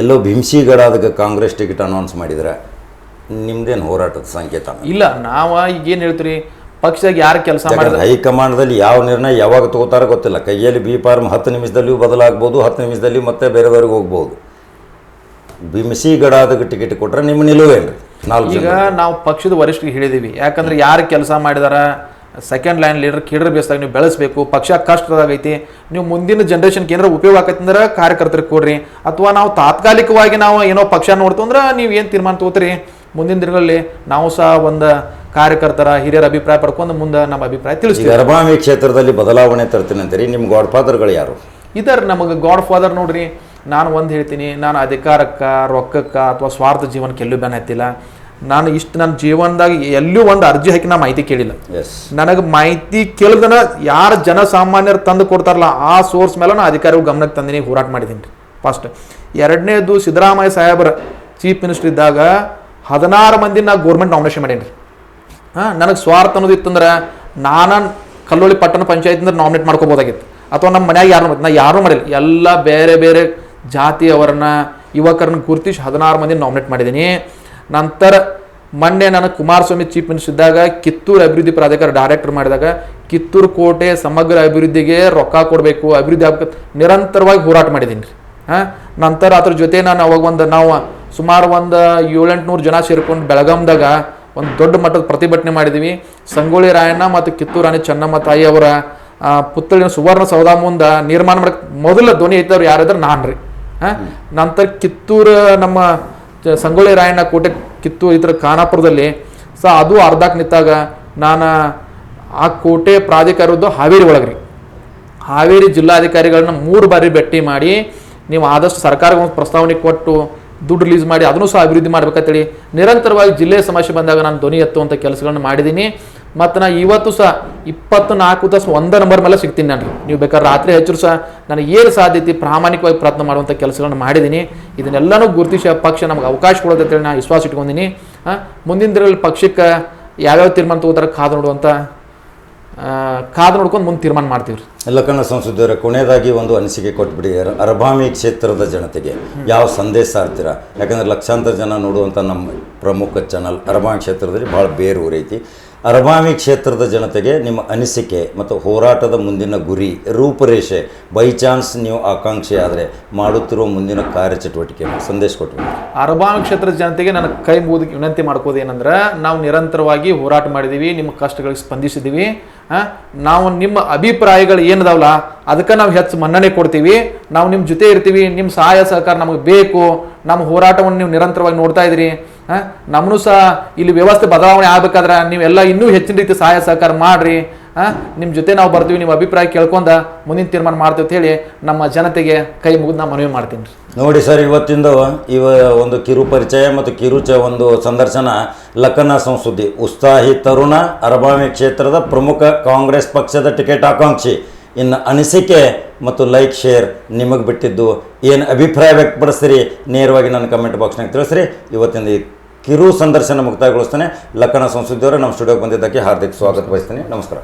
ಎಲ್ಲೋ ಭೀಮ್ಸಿಗಡಾದಾಗ ಕಾಂಗ್ರೆಸ್ ಟಿಕೆಟ್ ಅನೌನ್ಸ್ ಮಾಡಿದ್ರೆ ನಿಮ್ದೇನು ಹೋರಾಟದ ಸಂಕೇತ ಇಲ್ಲ? ನಾವು ಈಗೇನು ಹೇಳ್ತೀರಿ, ಪಕ್ಷದಾಗ ಯಾರು ಕೆಲಸ ಮಾಡಿದ್ರೆ ಹೈಕಮಾಂಡ್ದಲ್ಲಿ ಯಾವ ನಿರ್ಣಯ ಯಾವಾಗ ತಗೋತಾರ ಗೊತ್ತಿಲ್ಲ. ಕೈಯಲ್ಲಿ B ಫಾರ್ಮ್ 10 ನಿಮಿಷದಲ್ಲಿಯೂ ಬದಲಾಗ್ಬೋದು, 10 ನಿಮಿಷದಲ್ಲಿ ಮತ್ತೆ ಬೇರೆದವ್ರಿಗೆ ಹೋಗ್ಬೋದು. ಭೀಮ್ಸಿಗಡಾದಾಗ ಟಿಕೆಟ್ ಕೊಟ್ರೆ ನಿಮ್ಮ ನಿಲುವೇನ್ರಿ? ಈಗ ನಾವು ಪಕ್ಷದ ವರಿಷ್ಠರಿಗೆ ಹೇಳಿದೀವಿ. ಯಾಕಂದ್ರೆ ಯಾರು ಕೆಲಸ ಮಾಡಿದಾರ ಸೆಕೆಂಡ್ ಲೈನ್ ಲೀಡರ್ ಕೇಡರ್ ಬೇಸ್ದಾಗ ನೀವು ಬೆಳೆಸಬೇಕು. ಪಕ್ಷ ಕಷ್ಟದಾಗೈತಿ, ನೀವು ಮುಂದಿನ ಜನ್ರೇಷನ್ಗೆ ಏನಾರ ಉಪಯೋಗ ಆಕೈತಿ ಅಂದ್ರೆ ಕಾರ್ಯಕರ್ತರಿಗೆ ಕೊಡ್ರಿ. ಅಥವಾ ನಾವು ತಾತ್ಕಾಲಿಕವಾಗಿ ನಾವು ಏನೋ ಪಕ್ಷ ನೋಡ್ತು ಅಂದ್ರೆ ನೀವು ಏನು ತೀರ್ಮಾನ ತಗೋತೀರಿ, ಮುಂದಿನ ದಿನಗಳಲ್ಲಿ ನಾವು ಸಹ ಒಂದು ಕಾರ್ಯಕರ್ತರ ಹಿರಿಯರ ಅಭಿಪ್ರಾಯ ಪಡ್ಕೊಂಡು ಮುಂದೆ ನಮ್ಮ ಅಭಿಪ್ರಾಯ ತಿಳಿಸ್ತೀವಿ. ಅರಬಾವಿ ಕ್ಷೇತ್ರದಲ್ಲಿ ಬದಲಾವಣೆ ತರ್ತೀನಿ ಅಂತೀರಿ. ನಿಮ್ಮ ಗಾಡ್ ಫಾದರ್ಗಳು ಯಾರು ಇದಾರೆ? ನಮಗೆ ಗಾಡ್ ಫಾದರ್ ನೋಡ್ರಿ, ನಾನು ಒಂದು ಹೇಳ್ತೀನಿ, ನಾನು ಅಧಿಕಾರಕ್ಕೆ, ರೊಕ್ಕಕ್ಕೆ ಅಥವಾ ಸ್ವಾರ್ಥ ಜೀವನಕ್ಕೆ ಎಲ್ಲೂ ಬೆನ್ನ ಹತ್ತಿಲ್ಲ. ನಾನು ನನ್ನ ಜೀವನದಾಗ ಎಲ್ಲೂ ಒಂದು ಅರ್ಜಿ ಹಾಕಿ ನಾ ಮಾಹಿತಿ ಕೇಳಿಲ್ಲ. ನನಗೆ ಮಾಹಿತಿ ಕೇಳಿದನ ಯಾರು ಜನಸಾಮಾನ್ಯರು ತಂದು ಕೊಡ್ತಾರಲ್ಲ ಆ ಸೋರ್ಸ್ ಮೇಲೆ ನಾನು ಅಧಿಕಾರಿಗಳು ಗಮನಕ್ಕೆ ತಂದಿನಿ, ಹೋರಾಟ ಮಾಡಿದ್ದೀನಿ ರೀ ಫಸ್ಟ್. ಎರಡನೇದು, ಸಿದ್ದರಾಮಯ್ಯ ಸಾಹೇಬರ ಚೀಫ್ ಮಿನಿಸ್ಟರ್ ಇದ್ದಾಗ 16 ಮಂದಿ ನಾ ಗೋರ್ಮೆಂಟ್ ನಾಮಿನೇಷನ್ ಮಾಡೀನಿ ರೀ. ನನಗೆ ಸ್ವಾರ್ಥ ಅನ್ನೋದು ಇತ್ತಂದ್ರೆ ನಾನು ಕಲ್ಲೋಳಿ ಪಟ್ಟಣ ಪಂಚಾಯತ್ನಿಂದ ನಾಮಿನೇಟ್ ಮಾಡ್ಕೋಬೋದಾಗಿತ್ತು, ಅಥವಾ ನಮ್ಮ ಮನ್ಯಾಗ ನಾ ಯಾರೂ ಮಾಡಿಲ್ಲ. ಎಲ್ಲ ಬೇರೆ ಬೇರೆ ಜಾತಿಯವರನ್ನ, ಯುವಕರನ್ನ ಗುರುತಿಸಿ 16 ಮಂದಿ ನಾಮಿನೇಟ್ ಮಾಡಿದ್ದೀನಿ. ನಂತರ ಮೊನ್ನೆ ನಾನು ಕುಮಾರಸ್ವಾಮಿ ಚೀಫ್ ಮಿನಿಸ್ಟರ್ ಇದ್ದಾಗ ಕಿತ್ತೂರು ಅಭಿವೃದ್ಧಿ ಪ್ರಾಧಿಕಾರ ಡೈರೆಕ್ಟರ್ ಮಾಡಿದಾಗ ಕಿತ್ತೂರು ಕೋಟೆ ಸಮಗ್ರ ಅಭಿವೃದ್ಧಿಗೆ ರೊಕ್ಕ ಕೊಡಬೇಕು, ಅಭಿವೃದ್ಧಿ ಆಗ್ಬೇಕು ನಿರಂತರವಾಗಿ ಹೋರಾಟ ಮಾಡಿದ್ದೀನಿ ರೀ. ನಂತರ ಅದ್ರ ಜೊತೆ ನಾನು ಅವಾಗ ನಾವು ಸುಮಾರು 700-800 ಜನ ಸೇರ್ಕೊಂಡು ಬೆಳಗಾಂದಾಗ ಒಂದು ದೊಡ್ಡ ಮಟ್ಟದ ಪ್ರತಿಭಟನೆ ಮಾಡಿದ್ದೀವಿ. ಸಂಗೊಳ್ಳಿ ರಾಯಣ್ಣ ಮತ್ತು ಕಿತ್ತೂರು ರಾಣಿ ಚೆನ್ನಮ್ಮ ತಾಯಿ ಅವರ ಪುತ್ಥಳಿನ ಸುವರ್ಣ ಸೌಧ ಮುಂದೆ ನಿರ್ಮಾಣ ಮಾಡಕ್ಕೆ ಮೊದಲ ಧ್ವನಿ ಐತವ್ರು ಯಾರಿದ್ರೆ ನಾನು ರೀ. ನಂತರ ಕಿತ್ತೂರು ನಮ್ಮ ಸಂಗೊಳ್ಳಿ ರಾಯಣ್ಣ ಕೋಟೆ ಕಿತ್ತೂರು ಈ ಥರ ಖಾನಾಪುರದಲ್ಲಿ ಅದು ಅರ್ಧಕ್ಕೆ ನಿಂತಾಗ ನಾನು ಆ ಕೋಟೆ ಪ್ರಾಧಿಕಾರದ್ದು ಹಾವೇರಿ ಒಳಗ್ರಿ, ಹಾವೇರಿ ಜಿಲ್ಲಾಧಿಕಾರಿಗಳನ್ನ 3 ಬಾರಿ ಭೇಟಿ ಮಾಡಿ ನೀವು ಆದಷ್ಟು ಸರ್ಕಾರಕ್ಕೆ ಒಂದು ಪ್ರಸ್ತಾವನೆ ಕೊಟ್ಟು ದುಡ್ಡು ರಿಲೀಸ್ ಮಾಡಿ ಅದನ್ನು ಸಹ ಅಭಿವೃದ್ಧಿ ಮಾಡ್ಬೇಕಂತೇಳಿ ನಿರಂತರವಾಗಿ ಜಿಲ್ಲೆಯ ಸಮಸ್ಯೆ ಬಂದಾಗ ನಾನು ಧ್ವನಿ ಎತ್ತುವಂಥ ಕೆಲಸಗಳನ್ನ ಮಾಡಿದ್ದೀನಿ. ಮತ್ತು ನಾನು ಇವತ್ತು ಸಹ 24 ತಾಸು 1 ನಂಬರ್ ಮೇಲೆ ಸಿಗ್ತೀನಿ ನಾನು. ನೀವು ಬೇಕಾದ್ರೆ ರಾತ್ರಿ ಹೆಚ್ಚರು ಸಹ ನನಗೆ ಏನು ಸಾಧ್ಯತೆ ಪ್ರಾಮಾಣಿಕವಾಗಿ ಪ್ರಯತ್ನ ಮಾಡುವಂಥ ಕೆಲಸಗಳನ್ನ ಮಾಡಿದ್ದೀನಿ. ಇದನ್ನೆಲ್ಲನೂ ಗುರುತಿಸಿ ಪಕ್ಷ ನಮ್ಗೆ ಅವಕಾಶ ಕೊಡೋದಂತೇಳಿ ನಾನು ವಿಶ್ವಾಸ ಇಟ್ಕೊಂಡಿದ್ದೀನಿ. ಮುಂದಿನ ದಿನಗಳಲ್ಲಿ ಪಕ್ಷಕ್ಕೆ ಯಾವ್ಯಾವ ತೀರ್ಮಾನ ತಗೋತಾರೆ ಕಾದು ನೋಡ್ಕೊಂಡು ಮುಂದೆ ತೀರ್ಮಾನ ಮಾಡ್ತೀವಿ. ಲಕ್ಕನ ಸಂಸದವರ ಕೊನೆಯದಾಗಿ ಒಂದು ಅನಿಸಿಕೆ ಕೊಟ್ಬಿಡಿ, ಅರಬಾವಿ ಕ್ಷೇತ್ರದ ಜನತೆಗೆ ಯಾವ ಸಂದೇಶ ಸಾರ್ತೀರಾ? ಯಾಕಂದರೆ ಲಕ್ಷಾಂತರ ಜನ ನೋಡುವಂಥ ನಮ್ಮ ಪ್ರಮುಖ ಚಾನಲ್ ಅರಬಾವಿ ಕ್ಷೇತ್ರದಲ್ಲಿ ಭಾಳ ಬೇರೂರೈತಿ. ಅರಬಾವಿ ಕ್ಷೇತ್ರದ ಜನತೆಗೆ ನಿಮ್ಮ ಅನಿಸಿಕೆ ಮತ್ತು ಹೋರಾಟದ ಮುಂದಿನ ಗುರಿ ರೂಪರೇಷೆ ಬೈ ಚಾನ್ಸ್ ನೀವು ಆಕಾಂಕ್ಷಿ ಆದರೆ ಮಾಡುತ್ತಿರುವ ಮುಂದಿನ ಕಾರ್ಯಚಟುವಟಿಕೆ ಸಂದೇಶ ಕೊಟ್ಟರು. ಅರಬಾವಿ ಕ್ಷೇತ್ರದ ಜನತೆಗೆ ನನ್ನ ಕೈ ಮುಗಿದು ವಿನಂತಿ ಮಾಡ್ಕೋದು ಏನಂದ್ರೆ, ನಾವು ನಿರಂತರವಾಗಿ ಹೋರಾಟ ಮಾಡಿದ್ದೀವಿ, ನಿಮ್ಮ ಕಷ್ಟಗಳಿಗೆ ಸ್ಪಂದಿಸಿದ್ದೀವಿ. ನಾವು ನಿಮ್ಮ ಅಭಿಪ್ರಾಯಗಳು ಏನದಾವಲ್ಲ ಅದಕ್ಕೆ ನಾವು ಹೆಚ್ಚು ಮನ್ನಣೆ ಕೊಡ್ತೀವಿ. ನಾವು ನಿಮ್ಮ ಜೊತೆ ಇರ್ತೀವಿ, ನಿಮ್ಮ ಸಹಾಯ ಸಹಕಾರ ನಮಗೆ ಬೇಕು. ನಮ್ಮ ಹೋರಾಟವನ್ನು ನೀವು ನಿರಂತರವಾಗಿ ನೋಡ್ತಾ ಇದ್ದೀರಿ. ನಮ್ಮನ್ನು ಸಹ ಇಲ್ಲಿ ವ್ಯವಸ್ಥೆ ಬದಲಾವಣೆ ಆಗ್ಬೇಕಾದ್ರೆ ನೀವೆಲ್ಲ ಇನ್ನೂ ಹೆಚ್ಚಿನ ರೀತಿ ಸಹಾಯ ಸಹಕಾರ ಮಾಡಿರಿ. ನಿಮ್ಮ ಜೊತೆ ನಾವು ಬರ್ತೀವಿ, ನಿಮ್ಮ ಅಭಿಪ್ರಾಯ ಕೇಳ್ಕೊಂಡ ಮುಂದಿನ ತೀರ್ಮಾನ ಮಾಡ್ತೀವಿ ಅಂತ ಹೇಳಿ ನಮ್ಮ ಜನತೆಗೆ ಕೈ ಮುಗಿದು ನಾನು ಮನವಿ ಮಾಡ್ತೀನಿ ರೀ. ನೋಡಿ ಸರ್, ಇವತ್ತಿಂದ ಒಂದು ಕಿರು ಪರಿಚಯ ಮತ್ತು ಒಂದು ಸಂದರ್ಶನ ಲಕ್ಕನ ಸಂಸುದ್ದಿ ಉತ್ಸಾಹಿ ತರುಣ ಅರಬಾವಿ ಕ್ಷೇತ್ರದ ಪ್ರಮುಖ ಕಾಂಗ್ರೆಸ್ ಪಕ್ಷದ ಟಿಕೆಟ್ ಆಕಾಂಕ್ಷಿ. ಇನ್ನು ಅನಿಸಿಕೆ ಮತ್ತು ಲೈಕ್ ಶೇರ್ ನಿಮಗೆ ಬಿಟ್ಟಿದ್ದು. ಏನು ಅಭಿಪ್ರಾಯ ವ್ಯಕ್ತಪಡಿಸ್ತೀರಿ ನೇರವಾಗಿ ನನ್ನ ಕಮೆಂಟ್ ಬಾಕ್ಸ್ನಾಗ ತಿಳಿಸ್ರಿ. ಇವತ್ತಿನ ಈ ಕಿರು ಸಂದರ್ಶನ ಮುಕ್ತಾಯಗೊಳಿಸ್ತೇನೆ. ಲಕ್ಕನ ಸಂಸುದ್ದಿಯವರು ನಮ್ಮ ಸ್ಟುಡಿಯೋಗೆ ಬಂದಿದ್ದಕ್ಕೆ ಹಾರ್ದಿಕ ಸ್ವಾಗತ ಬಯಸ್ತೀನಿ. ನಮಸ್ಕಾರ.